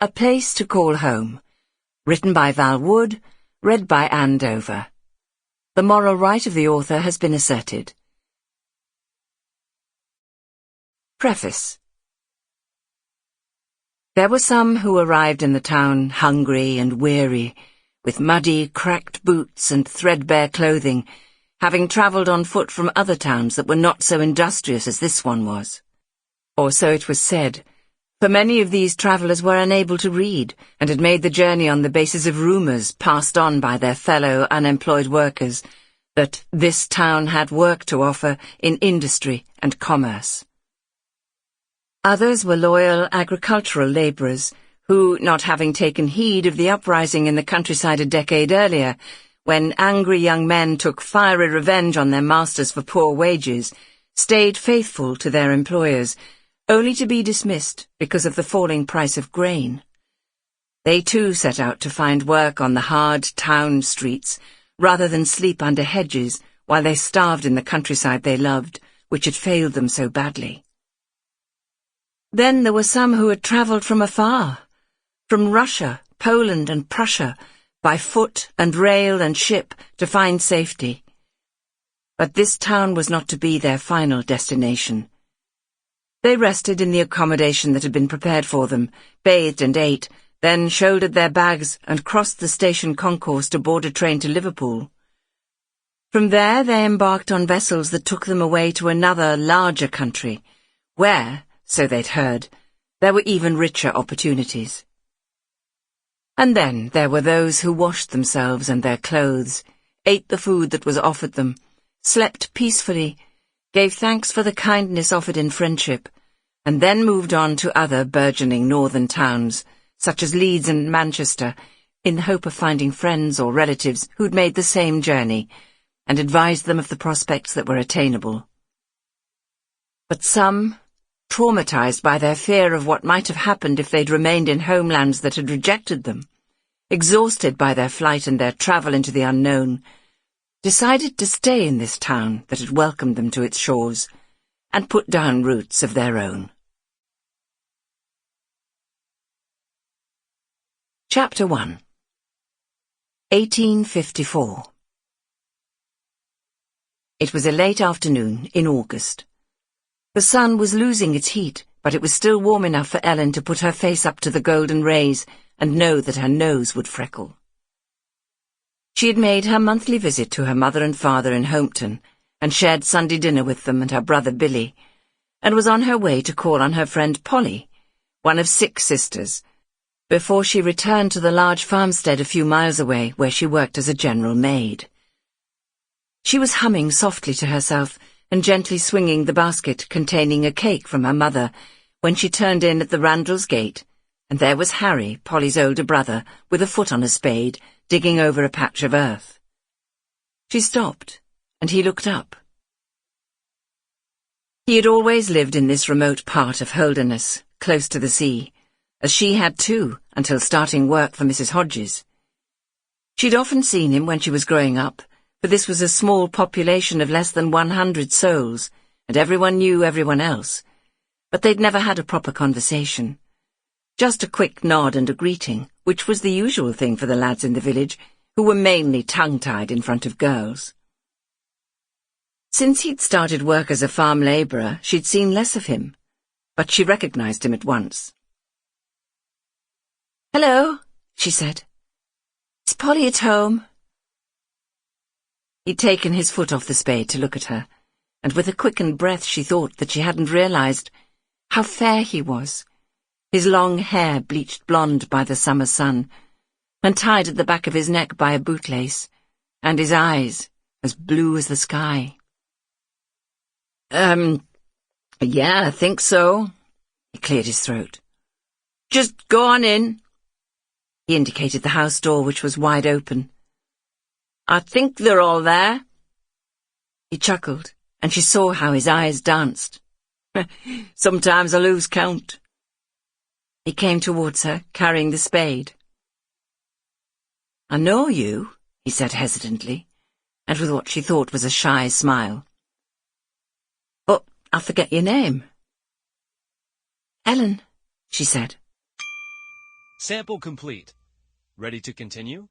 A Place to Call Home, written by Val Wood, read by Anne Dover. The moral right of the author has been asserted. Preface. There were some who arrived in the town hungry and weary, with muddy, cracked boots and threadbare clothing, having travelled on foot from other towns that were not so industrious as this one was. Or so it was said, for many of these travellers were unable to read, and had made the journey on the basis of rumours passed on by their fellow unemployed workers, that this town had work to offer in industry and commerce. Others were loyal agricultural labourers, who, not having taken heed of the uprising in the countryside a decade earlier, when angry young men took fiery revenge on their masters for poor wages, stayed faithful to their employers, only to be dismissed because of the falling price of grain. They too set out to find work on the hard town streets, rather than sleep under hedges while they starved in the countryside they loved, which had failed them so badly. Then there were some who had travelled from afar, from Russia, Poland and Prussia, by foot and rail and ship to find safety. But this town was not to be their final destination. They rested in the accommodation that had been prepared for them, bathed and ate, then shouldered their bags and crossed the station concourse to board a train to Liverpool. From there they embarked on vessels that took them away to another, larger country, where, so they'd heard, there were even richer opportunities. And then there were those who washed themselves and their clothes, ate the food that was offered them, slept peacefully, gave thanks for the kindness offered in friendship, and then moved on to other burgeoning northern towns, such as Leeds and Manchester, in the hope of finding friends or relatives who'd made the same journey, and advised them of the prospects that were attainable. But some, traumatized by their fear of what might have happened if they'd remained in homelands that had rejected them, exhausted by their flight and their travel into the unknown, decided to stay in this town that had welcomed them to its shores, and put down roots of their own. Chapter 1. 1854. It was a late afternoon in August. The sun was losing its heat, but it was still warm enough for Ellen to put her face up to the golden rays and know that her nose would freckle. She had made her monthly visit to her mother and father in Hometon, and shared Sunday dinner with them and her brother Billy, and was on her way to call on her friend Polly, one of 6 sisters, before she returned to the large farmstead a few miles away where she worked as a general maid. She was humming softly to herself and gently swinging the basket containing a cake from her mother when she turned in at the Randalls' gate, and there was Harry, Polly's older brother, with a foot on a spade, digging over a patch of earth. She stopped, and he looked up. He had always lived in this remote part of Holderness, close to the sea, as she had too, until starting work for Mrs. Hodges. She'd often seen him when she was growing up, for this was a small population of less than 100 souls, and everyone knew everyone else, but they'd never had a proper conversation. Just a quick nod and a greeting, which was the usual thing for the lads in the village, who were mainly tongue-tied in front of girls. Since he'd started work as a farm labourer, she'd seen less of him, but she recognised him at once. "Hello," she said. "Is Polly at home?" He'd taken his foot off the spade to look at her, and with a quickened breath she thought that she hadn't realised how fair he was, his long hair bleached blonde by the summer sun, and tied at the back of his neck by a bootlace, and his eyes as blue as the sky. Yeah, I think so." He cleared his throat. "Just go on in." He indicated the house door, which was wide open. "I think they're all there." He chuckled, and she saw how his eyes danced. "Sometimes I lose count." He came towards her, carrying the spade. "I know you," he said hesitantly, and with what she thought was a shy smile. "But I forget your name." "Ellen," she said. Sample complete. Ready to continue?